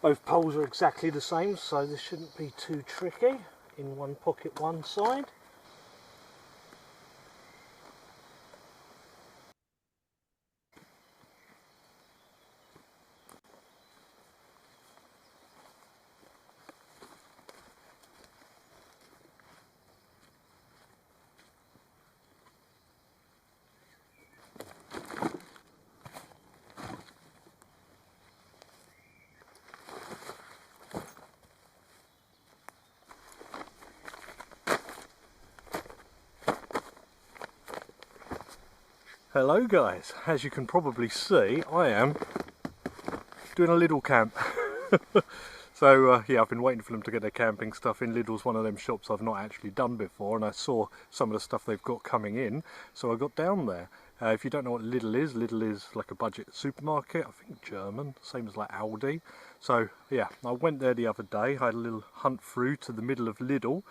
Both poles are exactly the same, so this shouldn't be too tricky. In one pocket one side. Hello guys, as you can probably see, I am doing a Lidl camp. So yeah, I've been waiting for them to get their camping stuff in. Lidl's one of them shops I've not actually done before, and I saw some of the stuff they've got coming in, so I got down there. If you don't know what Lidl is like a budget supermarket, I think German, same as like Aldi. So yeah, I went there the other day, I had a little hunt through to the middle of Lidl,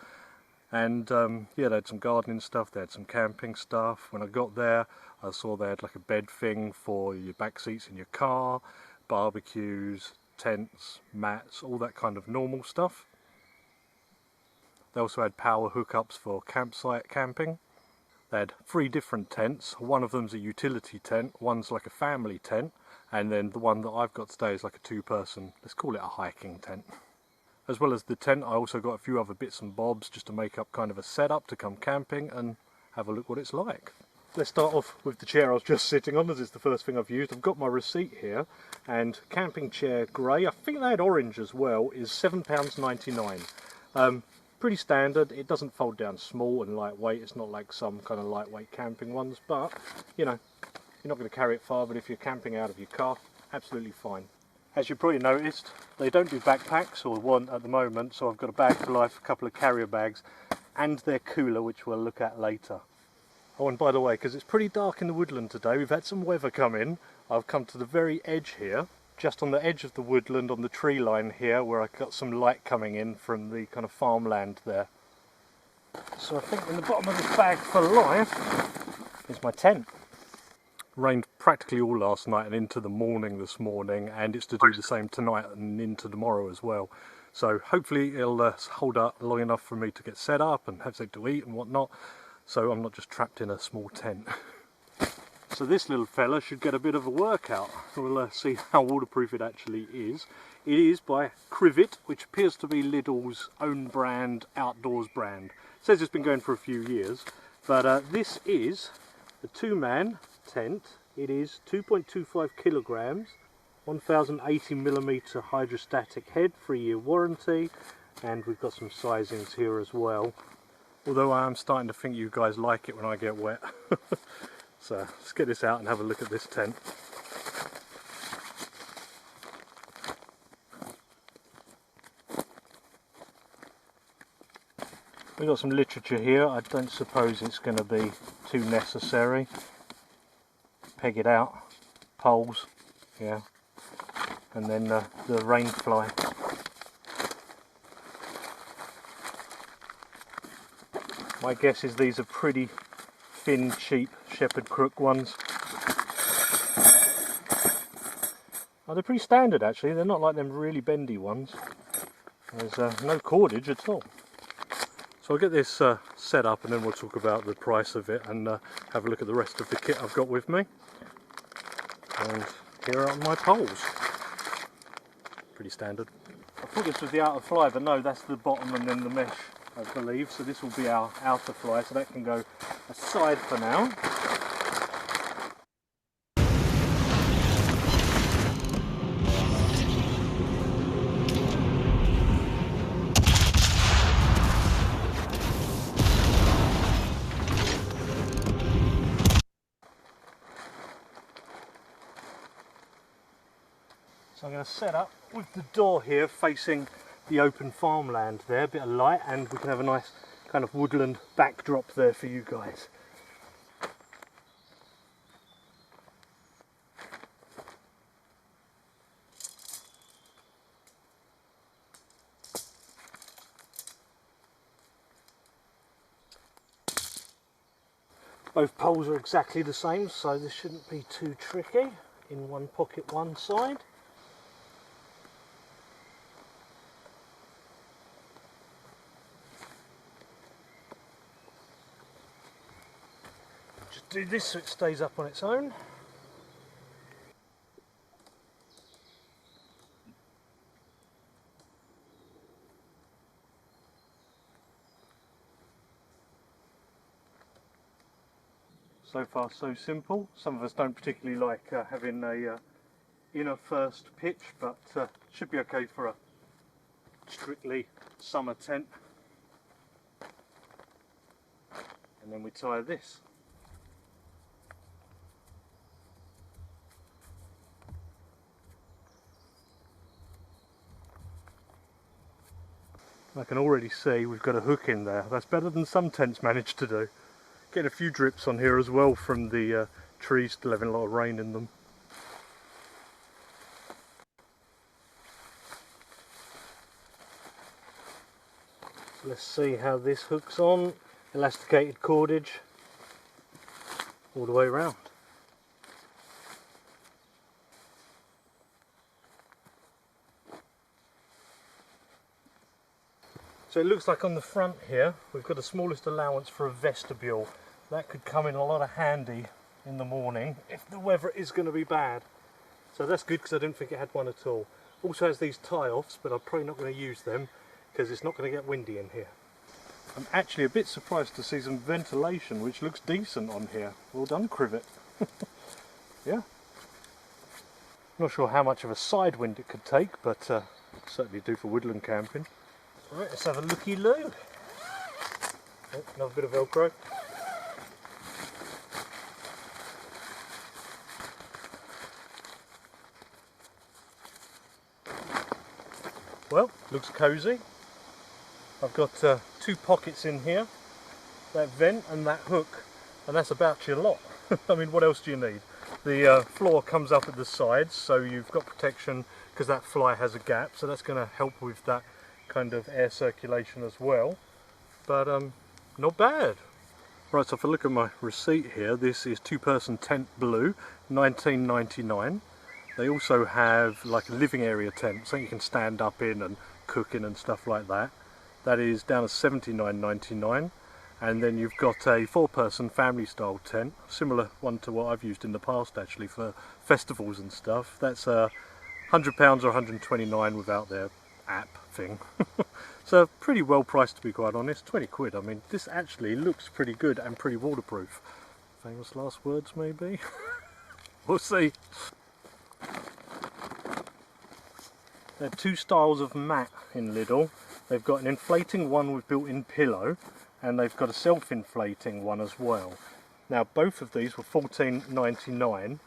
and yeah, they had some gardening stuff, they had some camping stuff. When I got there, I saw they had like a bed thing for your back seats in your car, barbecues, tents, mats, all that kind of normal stuff. They also had power hookups for campsite camping. They had 3 different tents. One of them's a utility tent, one's like a family tent, and then the one that I've got today is like a 2-person, let's call it a hiking tent. As well as the tent, I also got a few other bits and bobs just to make up kind of a setup to come camping and have a look what it's like. Let's start off with the chair I was just sitting on, as it's the first thing I've used. I've got my receipt here, and camping chair grey, I think they had orange as well, is £7.99. Pretty standard. It doesn't fold down small and lightweight. It's not like some kind of lightweight camping ones, but you know, you're not going to carry it far, but if you're camping out of your car, absolutely fine. As you probably noticed, they don't do backpacks, or one at the moment, so I've got a bag for life, a couple of carrier bags, and their cooler, which we'll look at later. Oh, and by the way, because it's pretty dark in the woodland today, we've had some weather come in. I've come to the very edge here, just on the edge of the woodland, on the tree line here, where I got some light coming in from the kind of farmland there. So I think in the bottom of this bag for life is my tent. Rained practically all last night and into the morning this morning, and it's to do the same tonight and into tomorrow as well. So hopefully it'll hold up long enough for me to get set up and have something to eat and whatnot, so I'm not just trapped in a small tent. So this little fella should get a bit of a workout. We'll see how waterproof it actually is. It is by Crivit, which appears to be Lidl's own brand, outdoors brand. It says it's been going for a few years, but this is a 2-man tent. It is 2.25 kilograms, 1080mm hydrostatic head, 3-year warranty, and we've got some sizings here as well. Although I am starting to think you guys like it when I get wet. So let's get this out and have a look at this tent. We've got some literature here. I don't suppose it's going to be too necessary. Peg it out, poles, yeah, and then the rain fly. My guess is these are pretty thin, cheap shepherd crook ones. Oh, they're pretty standard actually, they're not like them really bendy ones. There's no cordage at all. So I'll get this set up and then we'll talk about the price of it and have a look at the rest of the kit I've got with me. And here are my poles. Pretty standard. I thought this was the outer fly, but no, that's the bottom and then the mesh, I believe. So this will be our outer fly, so that can go aside for now. So I'm going to set up with the door here facing the open farmland there, a bit of light, and we can have a nice kind of woodland backdrop there for you guys. Both poles are exactly the same, so this shouldn't be too tricky. In one pocket one side. do this so it stays up on its own. So far so simple. Some of us don't particularly like having a inner first pitch, but should be okay for a strictly summer tent. And then we tie this. I can already see we've got a hook in there. That's better than some tents manage to do. Getting a few drips on here as well from the trees still having a lot of rain in them. Let's see how this hooks on. Elasticated cordage all the way around. So it looks like on the front here we've got the smallest allowance for a vestibule. That could come in a lot of handy in the morning if the weather is going to be bad. So that's good because I didn't think it had one at all. Also has these tie-offs, but I'm probably not going to use them because it's not going to get windy in here. I'm actually a bit surprised to see some ventilation, which looks decent on here. Well done, Crivit. Yeah. Not sure how much of a side wind it could take, but certainly do for woodland camping. Right, let's have a looky-loo. Oh, another bit of Velcro. Well, looks cosy. I've got 2 pockets in here, that vent and that hook, and that's about your lot. I mean, what else do you need? The floor comes up at the sides, so you've got protection because that fly has a gap, so that's going to help with that kind of air circulation as well. But not bad. Right, so if I look at my receipt here, this is 2-person tent blue, $19.99. They also have like a living area tent, so you can stand up in and cook in and stuff like that. That is down at $79.99. And then you've got a 4-person family style tent, similar one to what I've used in the past actually for festivals and stuff. That's £100 or $129 without their app thing. So pretty well priced, to be quite honest. 20 quid. I mean, this actually looks pretty good and pretty waterproof. Famous last words maybe? We'll see. There are 2 styles of mat in Lidl. They've got an inflating one with built-in pillow, and they've got a self-inflating one as well. Now both of these were $14.99,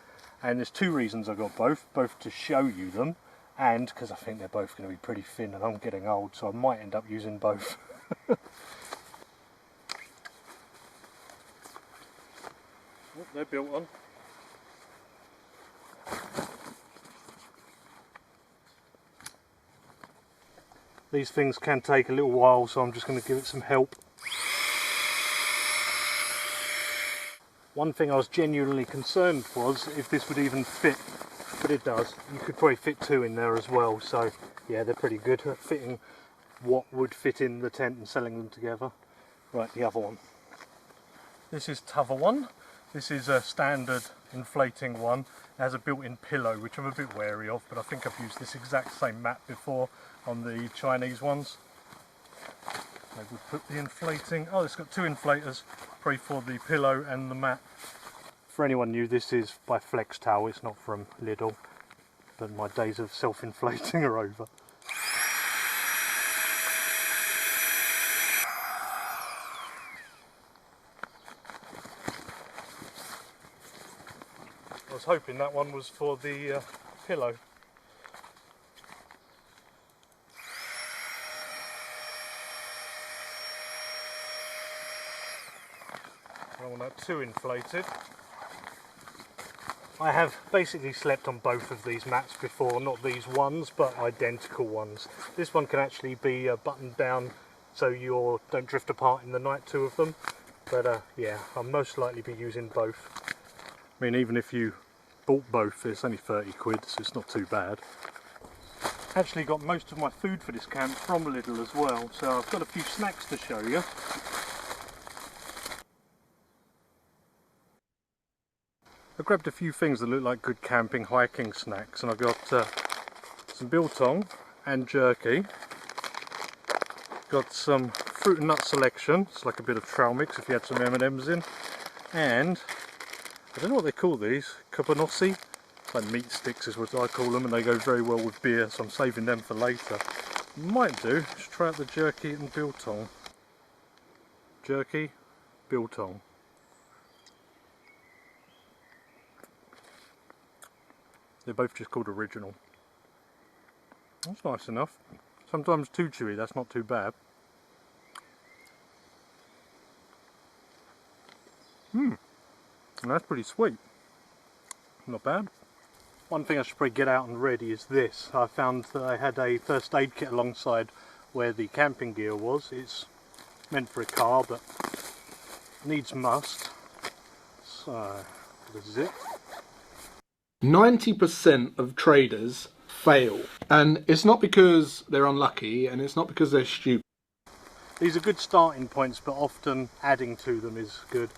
and there's 2 reasons I got both to show you them, and because I think they're both going to be pretty thin and I'm getting old, so I might end up using both. Oh, they're built on. These things can take a little while, so I'm just going to give it some help. One thing I was genuinely concerned was if this would even fit, but it does. You could probably fit 2 in there as well, so yeah, they're pretty good at fitting what would fit in the tent and selling them together. Right, the other one. This is t'other one. This is a standard inflating one. It has a built-in pillow, which I'm a bit wary of, but I think I've used this exact same mat before on the Chinese ones. I would put the inflating, oh, it's got 2 inflators, probably for the pillow and the mat. For anyone new, this is by Flex Towel, it's not from Lidl, but my days of self-inflating are over. I was hoping that one was for the pillow. I want that 2 inflated. I have basically slept on both of these mats before, not these ones, but identical ones. This one can actually be buttoned down so you don't drift apart in the night, 2 of them. But yeah, I'll most likely be using both. I mean, even if you bought both, it's only 30 quid, so it's not too bad. Actually got most of my food for this camp from Lidl as well, so I've got a few snacks to show you. I grabbed a few things that look like good camping, hiking snacks, and I've got some biltong and jerky. Got some fruit and nut selection, it's like a bit of trail mix if you had some M&Ms in, and I don't know what they call these, cabanossi, it's like meat sticks is what I call them, and they go very well with beer, so I'm saving them for later. Might do, just try out the jerky and biltong. Jerky, biltong. They're both just called original. That's nice enough. Sometimes too chewy, that's not too bad. And that's pretty sweet. Not bad. One thing I should probably get out and ready is this. I found that I had a first aid kit alongside where the camping gear was. It's meant for a car, but needs must. So, this is it. 90% of traders fail, and it's not because they're unlucky, and it's not because they're stupid. These are good starting points, but often adding to them is good.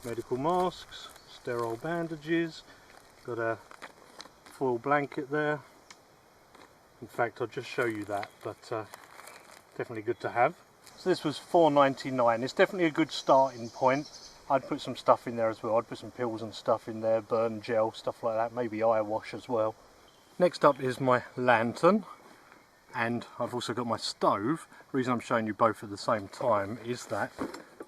Medical masks, sterile bandages, got a foil blanket there. In fact, I'll just show you that, but definitely good to have. So this was $4.99. It's definitely a good starting point. I'd put some stuff in there as well. I'd put some pills and stuff in there, burn gel, stuff like that, maybe eye wash as well. Next up is my lantern, and I've also got my stove. The reason I'm showing you both at the same time is that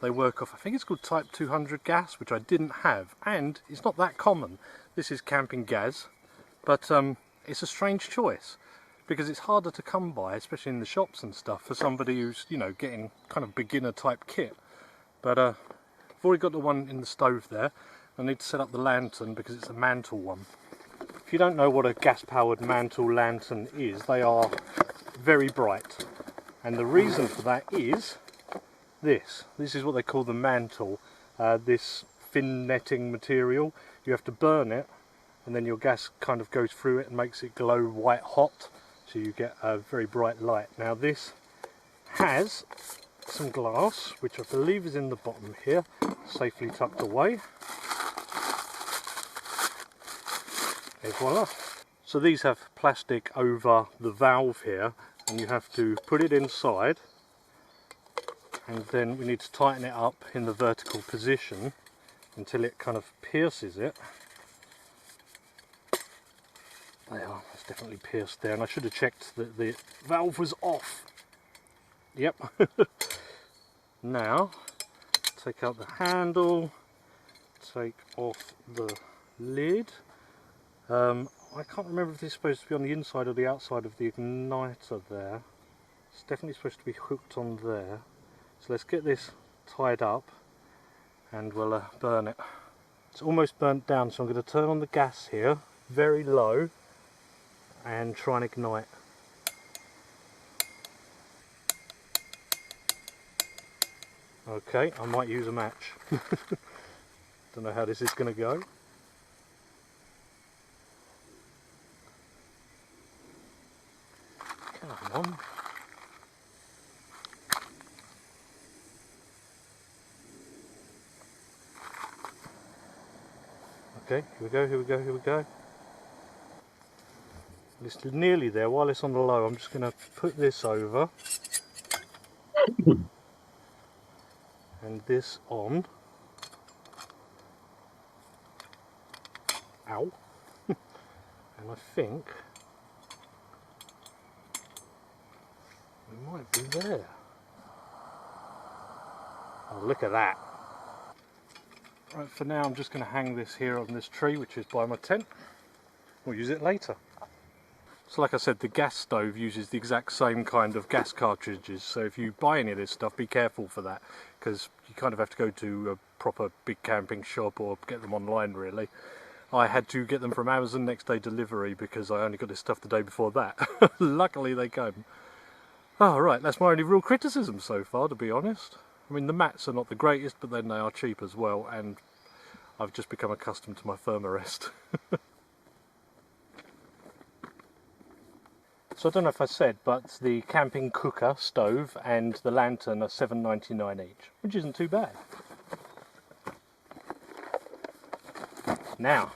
they work off, I think it's called Type 200 gas, which I didn't have, and it's not that common. This is Camping Gaz, but it's a strange choice because it's harder to come by, especially in the shops and stuff, for somebody who's, you know, getting kind of beginner type kit. But I've already got the one in the stove there. I need to set up the lantern because it's a Mantel one. If you don't know what a gas-powered Mantel lantern is, they are very bright, and the reason for that is this. This is what they call the Mantel. This thin netting material, you have to burn it, and then your gas kind of goes through it and makes it glow white hot, so you get a very bright light. Now this has some glass, which I believe is in the bottom here, safely tucked away. Et voila. So these have plastic over the valve here, and you have to put it inside, and then we need to tighten it up in the vertical position until it kind of pierces it. There, it's definitely pierced there, and I should have checked that the valve was off. Yep. Now, take out the handle, take off the lid. I can't remember if this is supposed to be on the inside or the outside of the igniter there. It's definitely supposed to be hooked on there. So let's get this tied up and we'll burn it. It's almost burnt down, so I'm going to turn on the gas here, very low, and try and ignite. Okay, I might use a match. Don't know how this is going to go. Come on. Okay, here we go, here we go, here we go. It's nearly there. While it's on the low, I'm just going to put this over and this on. Ow. And I think we might be there. Oh, look at that. Right, for now I'm just going to hang this here on this tree, which is by my tent. We'll use it later. So like I said, the gas stove uses the exact same kind of gas cartridges, so if you buy any of this stuff, be careful for that, because you kind of have to go to a proper big camping shop or get them online really. I had to get them from Amazon next day delivery because I only got this stuff the day before that. Luckily they came. Oh right, that's my only real criticism so far, to be honest. I mean, the mats are not the greatest, but then they are cheap as well, and I've just become accustomed to my thermarest. So I don't know if I said, but the camping cooker, stove, and the lantern are $7.99 each, which isn't too bad. Now,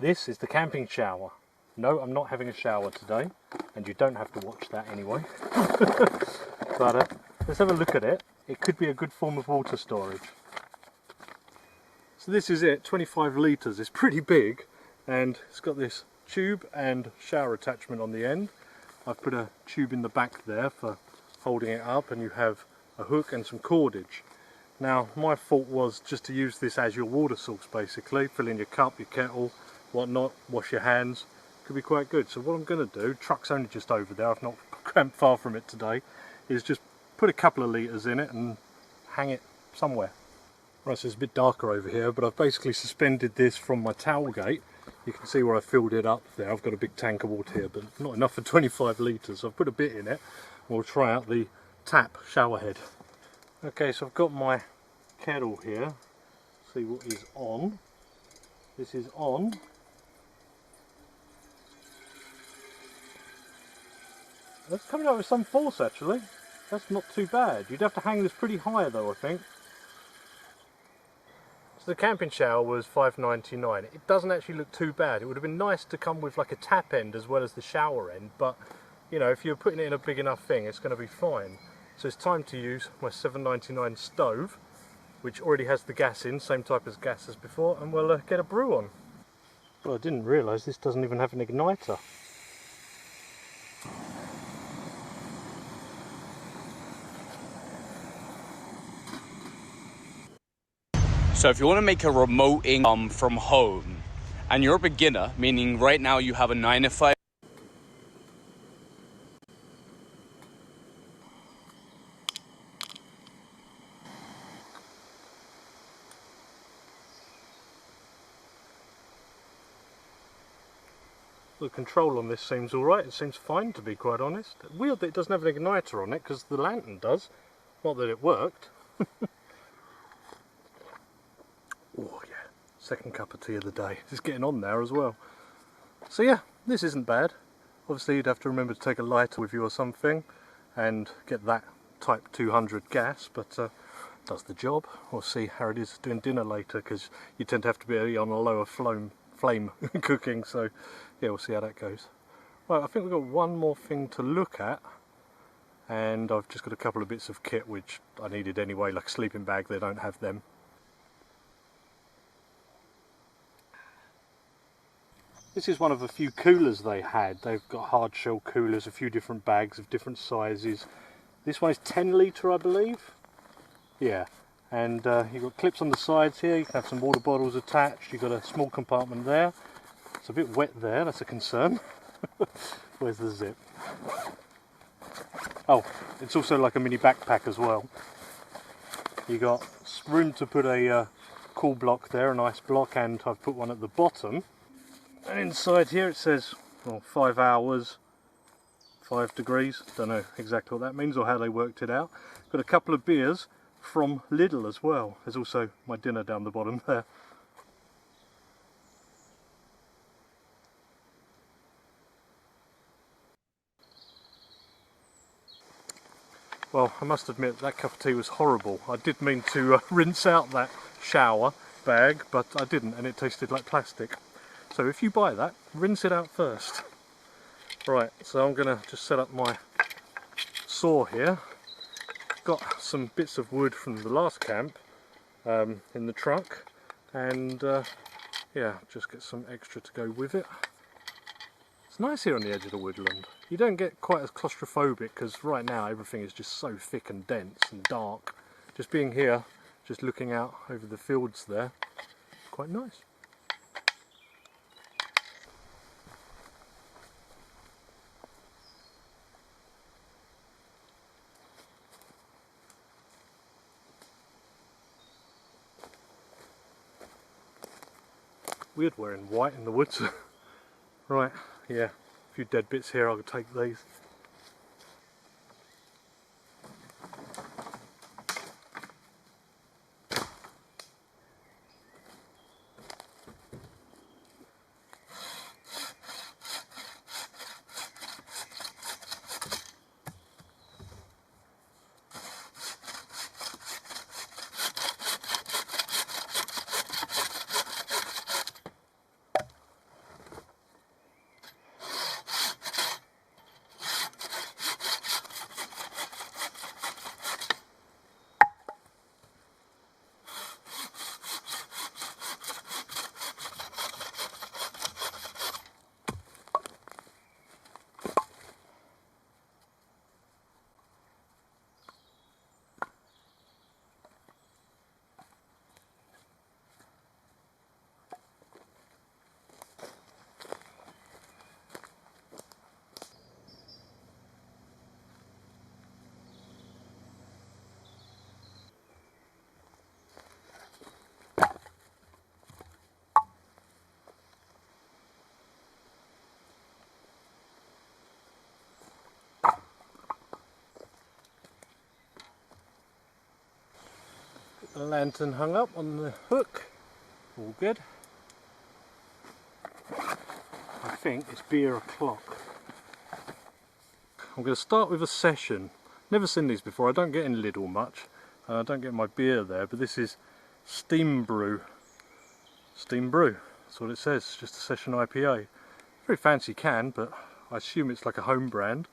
this is the camping shower. No, I'm not having a shower today, and you don't have to watch that anyway. But let's have a look at it. It could be a good form of water storage. So this is it, 25 litres. It's pretty big, and it's got this tube and shower attachment on the end. I've put a tube in the back there for holding it up, and you have a hook and some cordage. Now, my thought was just to use this as your water source, basically. Fill in your cup, your kettle, whatnot, wash your hands. Could be quite good. So what I'm going to do, truck's only just over there, I've not camped far from it today, is just put a couple of litres in it and hang it somewhere. Right, so it's a bit darker over here, but I've basically suspended this from my tailgate. You can see where I filled it up there. I've got a big tank of water here, but not enough for 25 litres. So I've put a bit in it. We'll try out the tap shower head. Okay, so I've got my kettle here. See what is on. This is on. That's coming out with some force actually. That's not too bad. You'd have to hang this pretty high though, I think. So the camping shower was $5.99. It doesn't actually look too bad. It would have been nice to come with like a tap end as well as the shower end, but you know, if you're putting it in a big enough thing, it's going to be fine. So it's time to use my $7.99 stove, which already has the gas in, same type as gas as before, and we'll get a brew on. Well, I didn't realise this doesn't even have an igniter. So if you want to make a remote income from home and you're a beginner, meaning right now you have a 9 to 5, the control on this seems alright, it seems fine to be quite honest. Weird that it doesn't have an igniter on it because the lantern does, not that it worked. Oh yeah, second cup of tea of the day. It's getting on there as well. So yeah, this isn't bad. Obviously you'd have to remember to take a lighter with you or something and get that type 200 gas, but does the job. We'll see how it is doing dinner later because you tend to have to be on a lower flame cooking, so yeah, we'll see how that goes. Well, I think we've got one more thing to look at, and I've just got a couple of bits of kit which I needed anyway, like a sleeping bag. They don't have them. This is one of a few coolers they had. They've got hard shell coolers, a few different bags of different sizes. This one is 10 litre, I believe. Yeah, and you've got clips on the sides here. You can have some water bottles attached. You've got a small compartment there. It's a bit wet there, that's a concern. Where's the zip? Oh, it's also like a mini backpack as well. You got room to put a cool block there, an ice block, and I've put one at the bottom. And inside here it says, well, 5 hours, 5 degrees. Don't know exactly what that means or how they worked it out. Got a couple of beers from Lidl as well. There's also my dinner down the bottom there. Well, I must admit that cup of tea was horrible. I did mean to rinse out that shower bag, but I didn't, and it tasted like plastic. So if you buy that, rinse it out first. Right, so I'm going to just set up my saw here. Got some bits of wood from the last camp in the truck, and yeah, just get some extra to go with it. It's nice here on the edge of the woodland. You don't get quite as claustrophobic because right now everything is just so thick and dense and dark. Just being here, just looking out over the fields there, quite nice. Weird wearing white in the woods. Right, yeah, a few dead bits here, I'll take these. lantern hung up on the hook. All good. I think it's beer o'clock. I'm going to start with a session. Never seen these before. I don't get in Lidl much. I don't get my beer there, but this is Steam Brew. Steam Brew, that's what it says. It's just a session IPA. Very fancy can, but I assume it's like a home brand.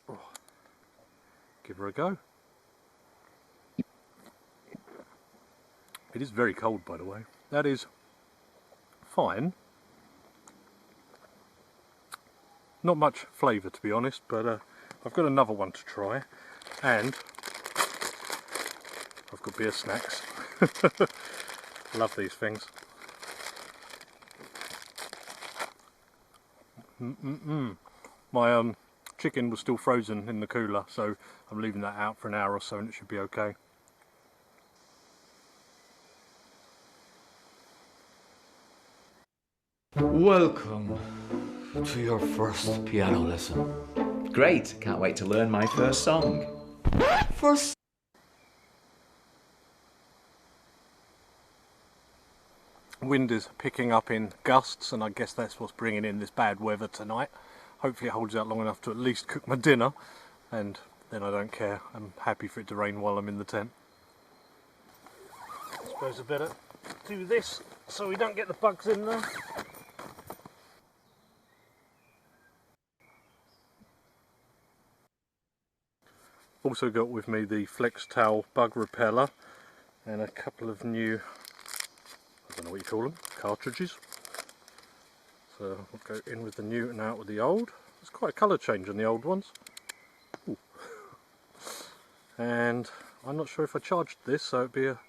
Oh. Give her a go. It is very cold, by the way. That is fine. Not much flavour, to be honest, but I've got another one to try, and I've got beer snacks. Love these things. My chicken was still frozen in the cooler, so I'm leaving that out for an hour or so and it should be okay. Welcome to your first piano lesson. Great, can't wait to learn my first song. Wind is picking up in gusts, and I guess that's what's bringing in this bad weather tonight. Hopefully it holds out long enough to at least cook my dinner, and then I don't care. I'm happy for it to rain while I'm in the tent. I suppose I better do this so we don't get the bugs in there. Also got with me the Flex Towel bug repeller and a couple of new, I don't know what you call them, cartridges. So I'll go in with the new and out with the old. There's quite a colour change on the old ones. Ooh. And I'm not sure if I charged this, so it'd be a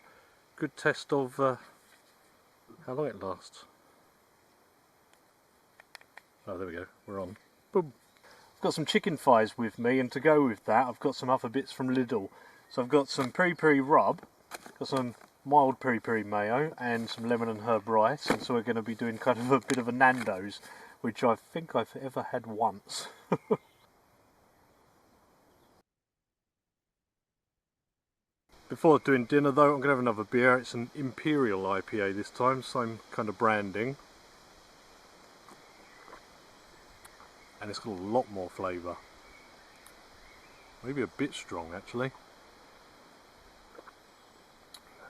good test of how long it lasts. Oh, there we go, we're on. Boom. I've got some chicken thighs with me, and to go with that I've got some other bits from Lidl. So I've got some peri-peri rub, got some mild peri-peri mayo and some lemon and herb rice, and so we're going to be doing kind of a bit of a Nando's, which I think I've ever had once. Before doing dinner though, I'm going to have another beer. It's an Imperial IPA this time, same kind of branding. And it's got a lot more flavour. Maybe a bit strong actually.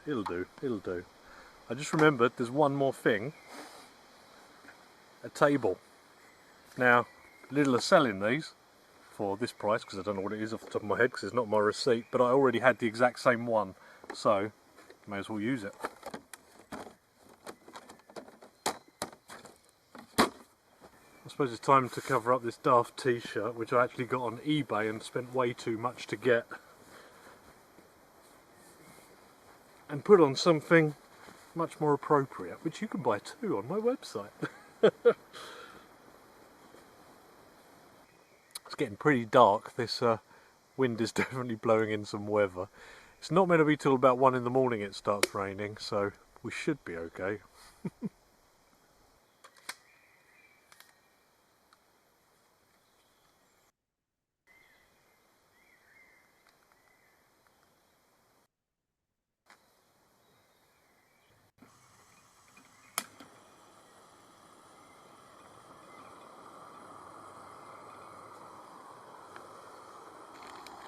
It'll do, it'll do. I just remembered there's one more thing. A table. Now, Lidl are selling these for this price, because I don't know what it is off the top of my head because it's not my receipt, but I already had the exact same one, so may as well use it. I suppose it's time to cover up this daft t-shirt, which I actually got on eBay and spent way too much to get, and put on something much more appropriate, which you can buy too on my website. It's getting pretty dark. This wind is definitely blowing in some weather. It's not meant to be till about 1 in the morning it starts raining, so we should be okay.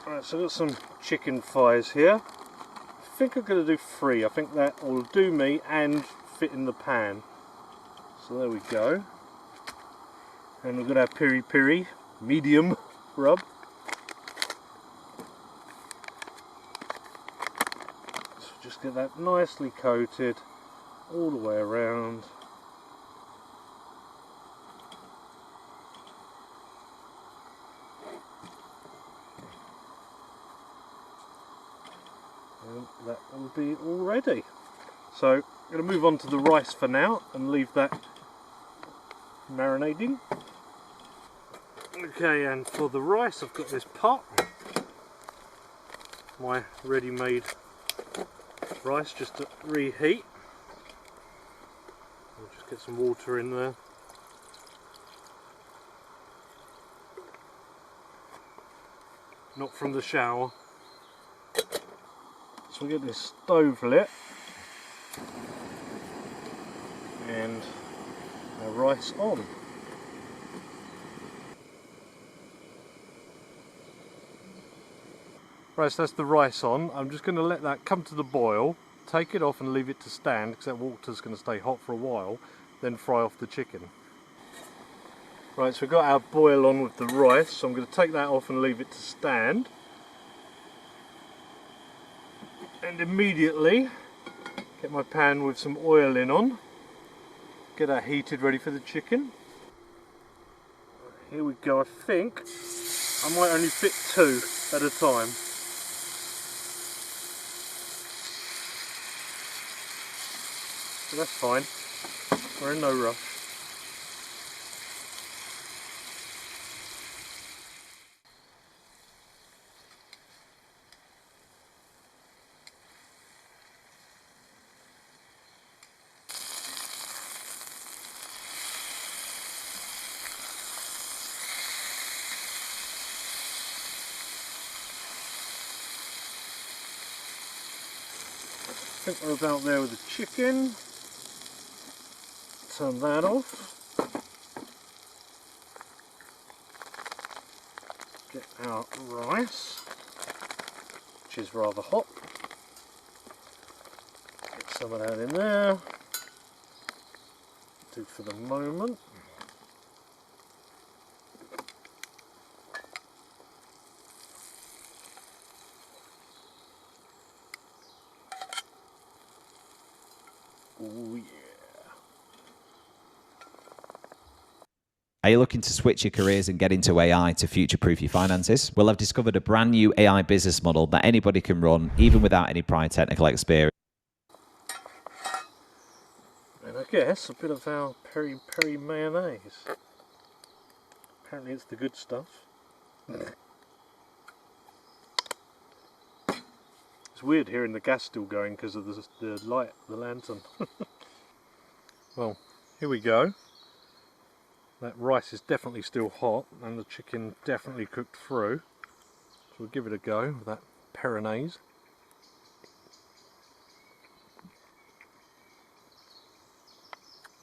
Right, so I've got some chicken thighs here. I think I'm going to do 3. I think that will do me and fit in the pan. So there we go. And we're going to have peri-peri, medium rub. So just get that nicely coated all the way around. And that will be all ready. So I'm going to move on to the rice for now and leave that marinating. Okay, and for the rice I've got this pot, my ready-made rice just to reheat. I'll just get some water in there. Not from the shower. So we get this stove lit and our rice on. Right, so that's the rice on. I'm just going to let that come to the boil, take it off and leave it to stand because that water's going to stay hot for a while, then fry off the chicken. Right, so we've got our boil on with the rice, so I'm going to take that off and leave it to stand. And immediately get my pan with some oil in on, get that heated ready for the chicken. Here we go. I think I might only fit 2 at a time. So that's fine, we're in no rush. I think we're about there with the chicken. Turn that off. Get our rice, which is rather hot. Get some of that in there. Do for the moment. Oh yeah. Are you looking to switch your careers and get into AI to future-proof your finances? Well, I've discovered a brand new AI business model that anybody can run, even without any prior technical experience. And I guess a bit of our peri peri mayonnaise. Apparently it's the good stuff. It's weird hearing the gas still going because of the light, the lantern. Well, here we go. That rice is definitely still hot and the chicken definitely cooked through. So we'll give it a go with that peronaise.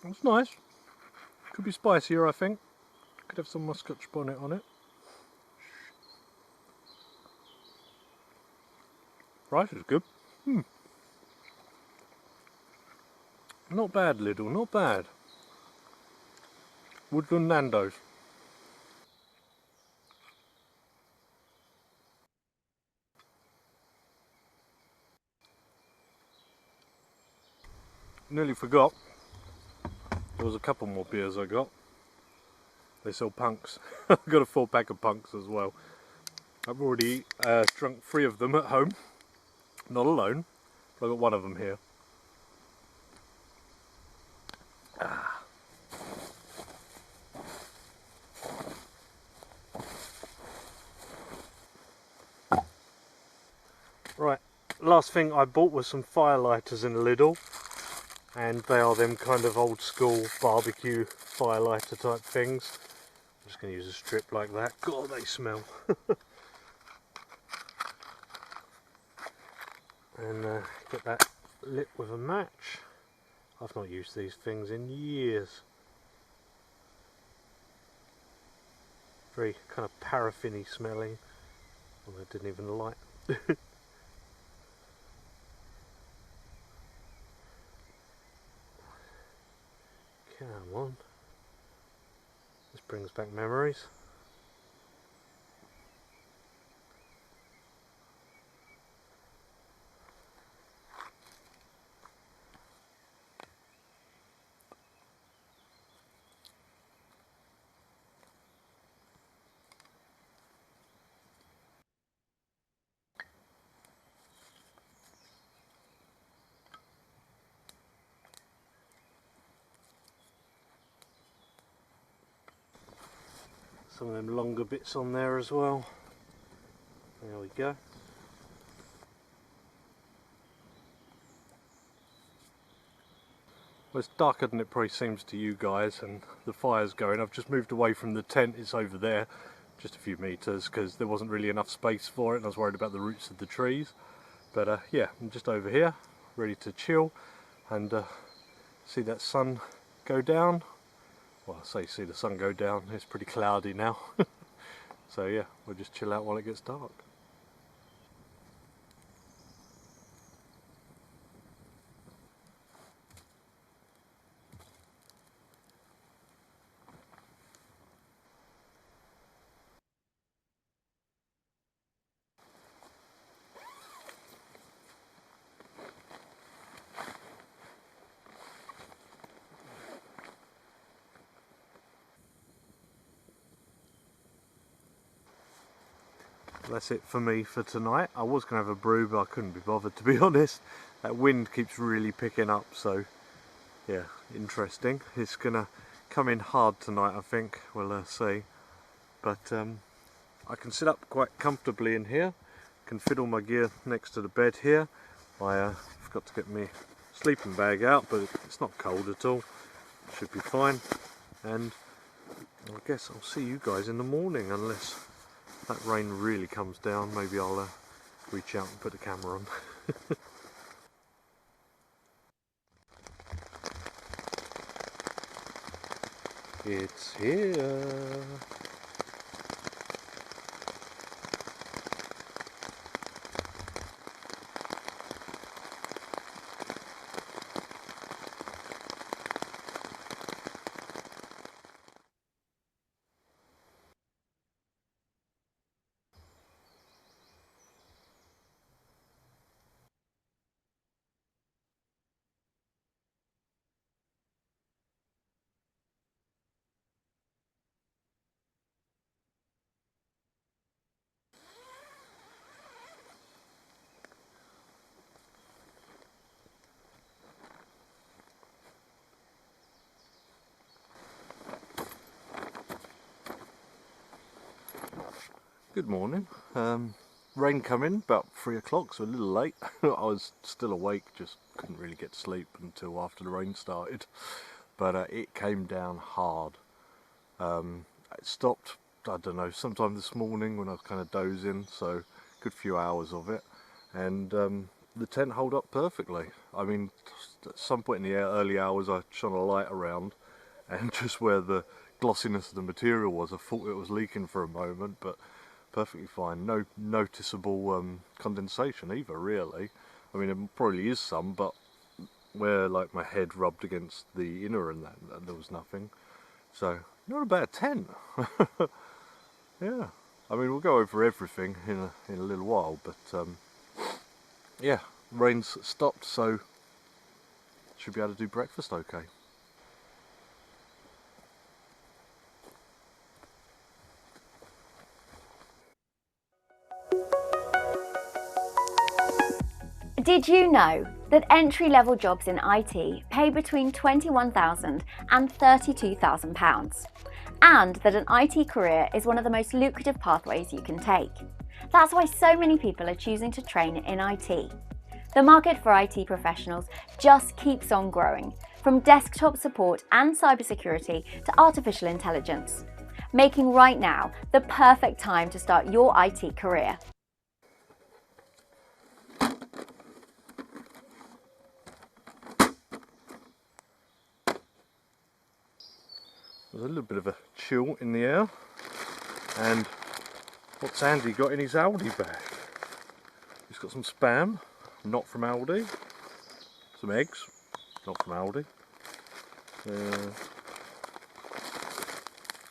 It's nice. Could be spicier, I think. Could have some muscatch bonnet on it. Rice is good. Not bad, Lidl, not bad. Woodland Nando's. Nearly forgot. There was a couple more beers I got. They sell punks. I've got a 4-pack of punks as well. I've already drunk 3 of them at home. Not alone, but I've got 1 of them here. Right, last thing I bought was some firelighters in Lidl, and they are them kind of old school barbecue firelighter type things. I'm just going to use a strip like that. God, they smell. And get that lit with a match. I've not used these things in years. Very kind of paraffin-y smelling. Well, I didn't even light. Come on. This brings back memories. Some of them longer bits on there as well. There we go. Well, it's darker than it probably seems to you guys, and the fire's going. I've just moved away from the tent. It's over there, just a few meters, because there wasn't really enough space for it and I was worried about the roots of the trees. But yeah, I'm just over here, ready to chill and see that sun go down. Well, I say see the sun go down, it's pretty cloudy now. So yeah, we'll just chill out while it gets dark. That's it for me for tonight. I was going to have a brew, but I couldn't be bothered, to be honest. That wind keeps really picking up, so yeah, interesting. It's going to come in hard tonight, I think. We'll see. But I can sit up quite comfortably in here. Can fit all my gear next to the bed here. I forgot to get my sleeping bag out, but it's not cold at all. Should be fine. And I guess I'll see you guys in the morning, unless that rain really comes down. Maybe I'll reach out and put the camera on. It's here. Good morning. Rain come in about 3 o'clock, so a little late. I was still awake, just couldn't really get to sleep until after the rain started. But it came down hard. It stopped, I don't know, sometime this morning when I was kind of dozing, so a good few hours of it. And the tent held up perfectly. I mean, at some point in the early hours I shone a light around, and just where the glossiness of the material was, I thought it was leaking for a moment, but perfectly fine. No noticeable condensation either, really. I mean, it probably is some, but where like my head rubbed against the inner and that there was nothing. So not a bad tent. Yeah, I mean, we'll go over everything in a little while, but yeah, rain's stopped, so should be able to do breakfast okay. Did you know that entry-level jobs in IT pay between £21,000 and £32,000, and that an IT career is one of the most lucrative pathways you can take? That's why so many people are choosing to train in IT. The market for IT professionals just keeps on growing, from desktop support and cybersecurity to artificial intelligence, making right now the perfect time to start your IT career. There's a little bit of a chill in the air, and what's Andy got in his Aldi bag? He's got some spam, not from Aldi, some eggs, not from Aldi,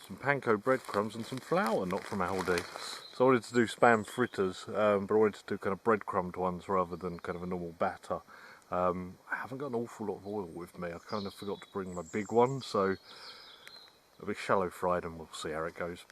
some panko breadcrumbs and some flour, not from Aldi. So I wanted to do spam fritters, but I wanted to do kind of breadcrumbed ones rather than kind of a normal batter. I haven't got an awful lot of oil with me. I kind of forgot to bring my big one, so it'll be shallow fried and we'll see how it goes.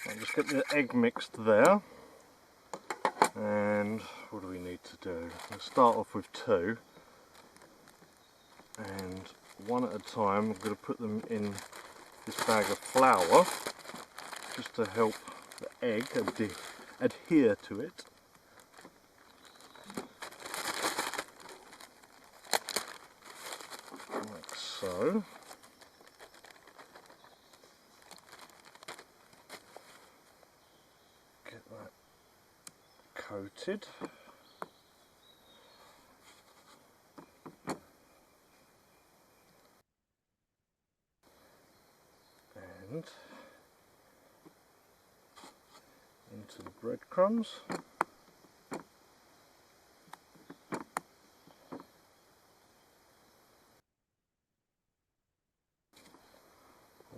I'll just get the egg mixed there. And what do we need to do? We'll start off with 2. And one at a time, I'm going to put them in this bag of flour just to help the egg adhere to it. Like so. Get that coated. And into the breadcrumbs.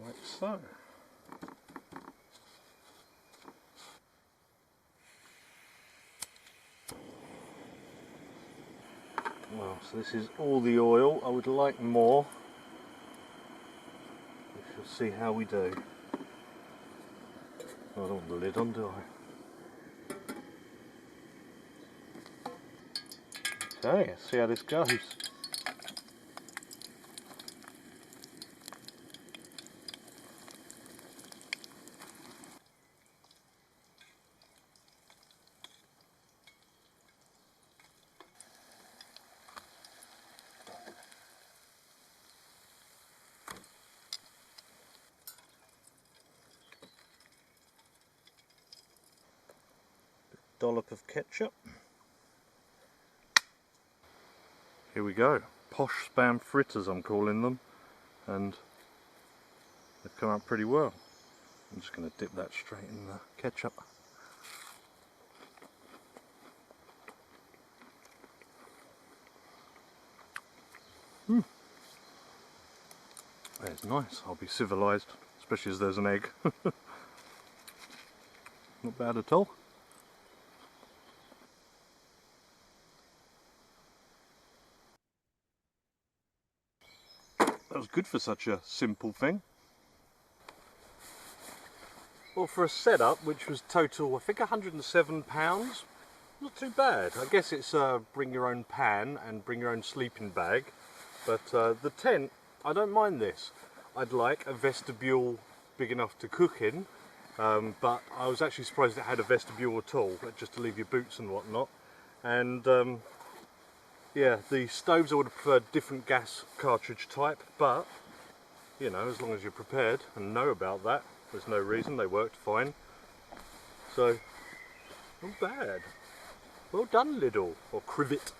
Like so. Well, so this is all the oil. I would like more. We shall see how we do. I don't want the lid on, do I? Okay, let's see how this goes. Dollop of ketchup. Here we go. Posh spam fritters, I'm calling them, and they've come out pretty well. I'm just going to dip that straight in the ketchup. That's nice. I'll be civilised, especially as there's an egg. Not bad at all. That was good for such a simple thing. Well, for a setup which was total, I think £107, not too bad. I guess it's bring your own pan and bring your own sleeping bag, but the tent, I don't mind this. I'd like a vestibule big enough to cook in, but I was actually surprised it had a vestibule at all, just to leave your boots and whatnot. And yeah, the stoves I would have preferred different gas cartridge type, but you know, as long as you're prepared and know about that, there's no reason, they worked fine. So, not bad. Well done, Lidl, or Crivit.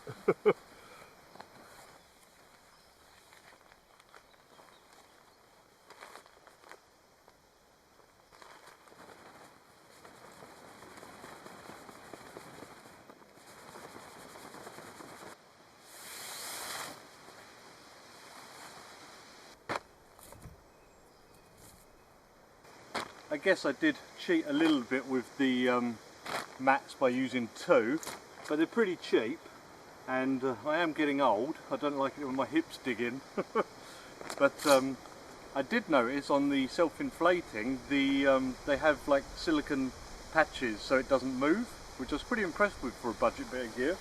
I guess I did cheat a little bit with the mats by using 2, but they're pretty cheap, and I am getting old. I don't like it when my hips dig in. But I did notice on the self-inflating, they have like silicone patches so it doesn't move, which I was pretty impressed with for a budget bit of gear.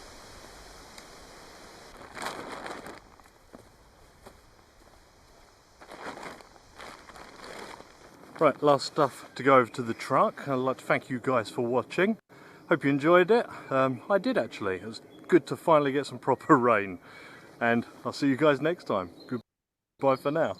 Right, last stuff to go over to the truck. I'd like to thank you guys for watching. Hope you enjoyed it. I did actually. It was good to finally get some proper rain. And I'll see you guys next time. Goodbye for now.